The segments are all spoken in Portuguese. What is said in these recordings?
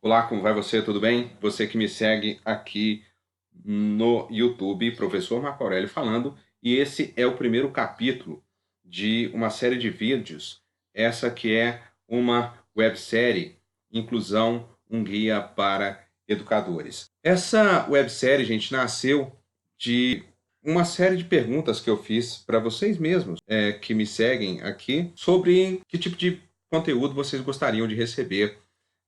Olá, como vai você? Tudo bem? Você que me segue aqui no YouTube, Professor Marco Aurélio falando, e esse é o primeiro capítulo de uma série de vídeos, essa que é uma websérie, Inclusão, um guia para educadores. Essa websérie, gente, nasceu de uma série de perguntas que eu fiz para vocês mesmos, que me seguem aqui, sobre que tipo de conteúdo vocês gostariam de receber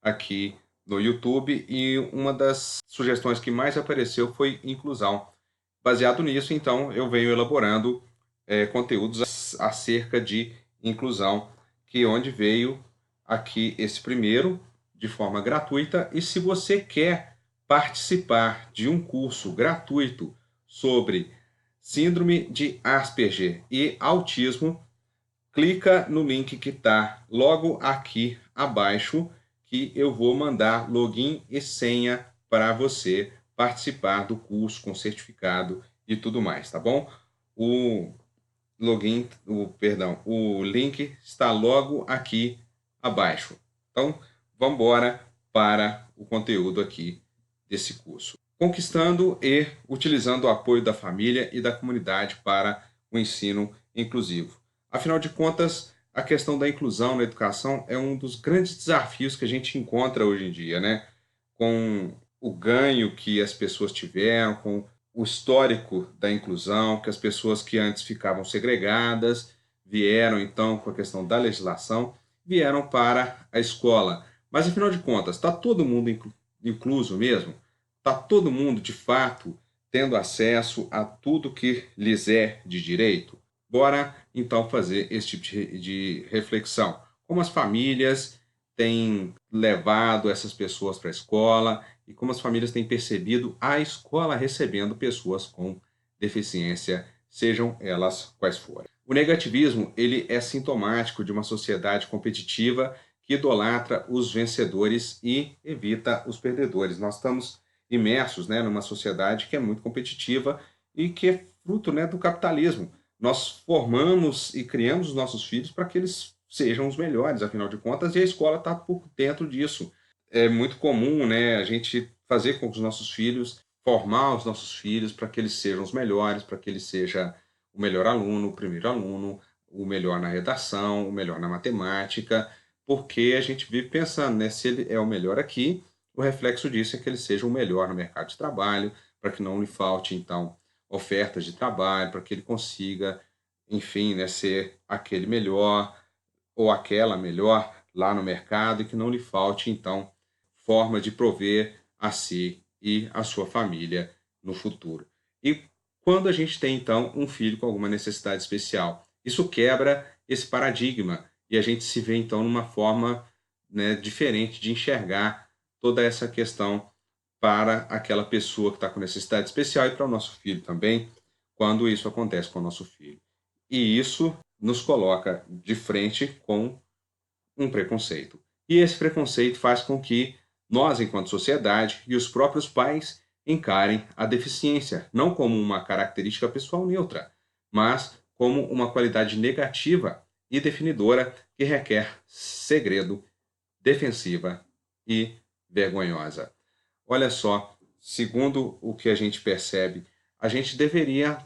aqui no YouTube, e uma das sugestões que mais apareceu foi inclusão. Baseado nisso, então, eu venho elaborando conteúdos acerca de inclusão, que onde veio aqui esse primeiro de forma gratuita. E se você quer participar de um curso gratuito sobre síndrome de Asperger e autismo, clica no link que está logo aqui abaixo, que eu vou mandar login e senha para você participar do curso com certificado e tudo mais, tá bom? O o link está logo aqui abaixo. Então, vamos embora para o conteúdo aqui desse curso. Conquistando e utilizando o apoio da família e da comunidade para o ensino inclusivo. Afinal de contas, a questão da inclusão na educação é um dos grandes desafios que a gente encontra hoje em dia, né? Com o ganho que as pessoas tiveram, com o histórico da inclusão, que as pessoas que antes ficavam segregadas vieram, então, com a questão da legislação, vieram para a escola. Mas, afinal de contas, está todo mundo incluso mesmo? Está todo mundo, de fato, tendo acesso a tudo que lhes é de direito? Bora, então, fazer esse tipo de reflexão. Como as famílias têm levado essas pessoas para a escola e como as famílias têm percebido a escola recebendo pessoas com deficiência, sejam elas quais forem. O negativismo, ele é sintomático de uma sociedade competitiva que idolatra os vencedores e evita os perdedores. Nós estamos imersos, né, numa sociedade que é muito competitiva e que é fruto, né, do capitalismo. Nós formamos e criamos os nossos filhos para que eles sejam os melhores, afinal de contas, e a escola está por dentro disso. É muito comum, né, a gente fazer com que os nossos filhos, formar os nossos filhos para que eles sejam os melhores, para que ele seja o melhor aluno, o primeiro aluno, o melhor na redação, o melhor na matemática, porque a gente vive pensando, né, se ele é o melhor aqui, o reflexo disso é que ele seja o melhor no mercado de trabalho, para que não lhe falte, então, ofertas de trabalho, para que ele consiga, enfim, né, ser aquele melhor ou aquela melhor lá no mercado, e que não lhe falte, então, forma de prover a si e a sua família no futuro. E quando a gente tem, então, um filho com alguma necessidade especial, isso quebra esse paradigma e a gente se vê, então, numa forma, né, diferente de enxergar toda essa questão para aquela pessoa que está com necessidade especial e para o nosso filho também, quando isso acontece com o nosso filho. E isso nos coloca de frente com um preconceito. E esse preconceito faz com que nós, enquanto sociedade, e os próprios pais encarem a deficiência não como uma característica pessoal neutra, mas como uma qualidade negativa e definidora que requer segredo, defensiva e vergonhosa. Olha só, segundo o que a gente percebe, a gente deveria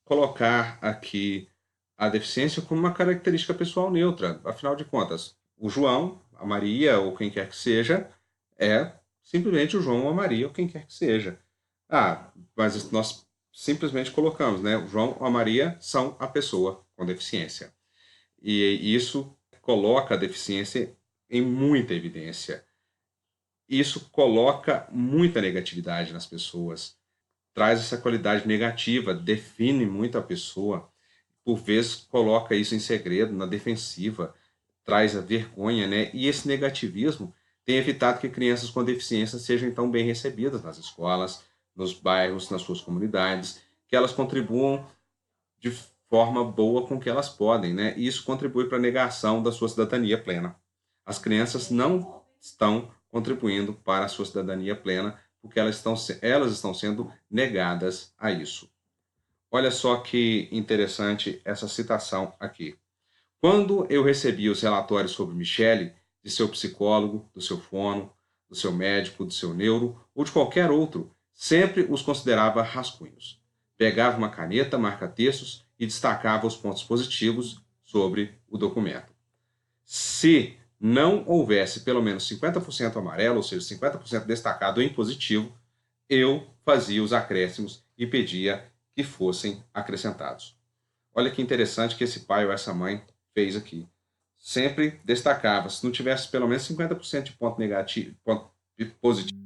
colocar aqui a deficiência como uma característica pessoal neutra. Afinal de contas, o João, a Maria ou quem quer que seja, é simplesmente o João ou a Maria ou quem quer que seja. Ah, mas nós simplesmente colocamos, né? O João ou a Maria são a pessoa com deficiência. E isso coloca a deficiência em muita evidência. Isso coloca muita negatividade nas pessoas, traz essa qualidade negativa, define muito a pessoa, por vezes coloca isso em segredo, na defensiva, traz a vergonha, né? E esse negativismo tem evitado que crianças com deficiência sejam então bem recebidas nas escolas, nos bairros, nas suas comunidades, que elas contribuam de forma boa com o que elas podem, né? E isso contribui para a negação da sua cidadania plena. As crianças não estão contribuindo para a sua cidadania plena porque elas estão sendo negadas a isso. Olha só que interessante essa citação aqui. Quando eu recebi os relatórios sobre Michele, de seu psicólogo, do seu fono, do seu médico, do seu neuro ou de qualquer outro, sempre os considerava rascunhos. Pegava uma caneta, marca-textos e destacava os pontos positivos sobre o documento. Se não houvesse pelo menos 50% amarelo, ou seja, 50% destacado em positivo, eu fazia os acréscimos e pedia que fossem acrescentados. Olha que interessante que esse pai ou essa mãe fez aqui. Sempre destacava, se não tivesse pelo menos 50% de ponto negativo, ponto positivo,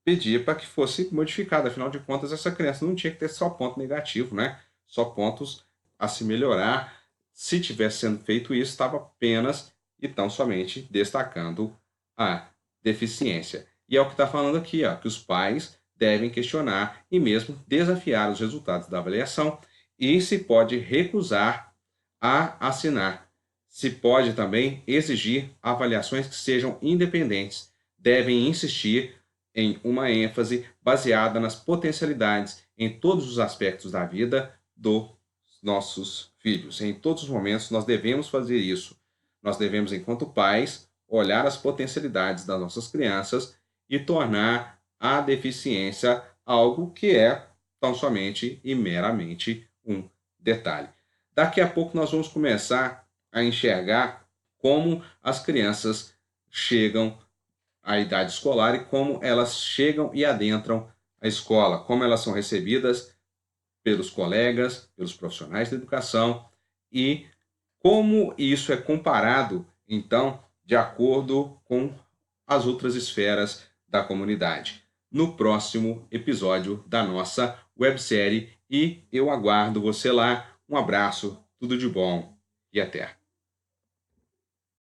pedia para que fosse modificado. Afinal de contas, essa criança não tinha que ter só ponto negativo, né? Só pontos a se melhorar. Se tivesse sendo feito isso, estava apenas e tão somente destacando a deficiência. E é o que está falando aqui, ó, que os pais devem questionar e mesmo desafiar os resultados da avaliação e se pode recusar a assinar. Se pode também exigir avaliações que sejam independentes. Devem insistir em uma ênfase baseada nas potencialidades em todos os aspectos da vida dos nossos filhos. Em todos os momentos nós devemos fazer isso. Nós devemos, enquanto pais, olhar as potencialidades das nossas crianças e tornar a deficiência algo que é tão somente e meramente um detalhe. Daqui a pouco nós vamos começar a enxergar como as crianças chegam à idade escolar e como elas chegam e adentram a escola, como elas são recebidas pelos colegas, pelos profissionais da educação e como isso é comparado, então, de acordo com as outras esferas da comunidade. No próximo episódio da nossa websérie e eu aguardo você lá. Um abraço, tudo de bom e até!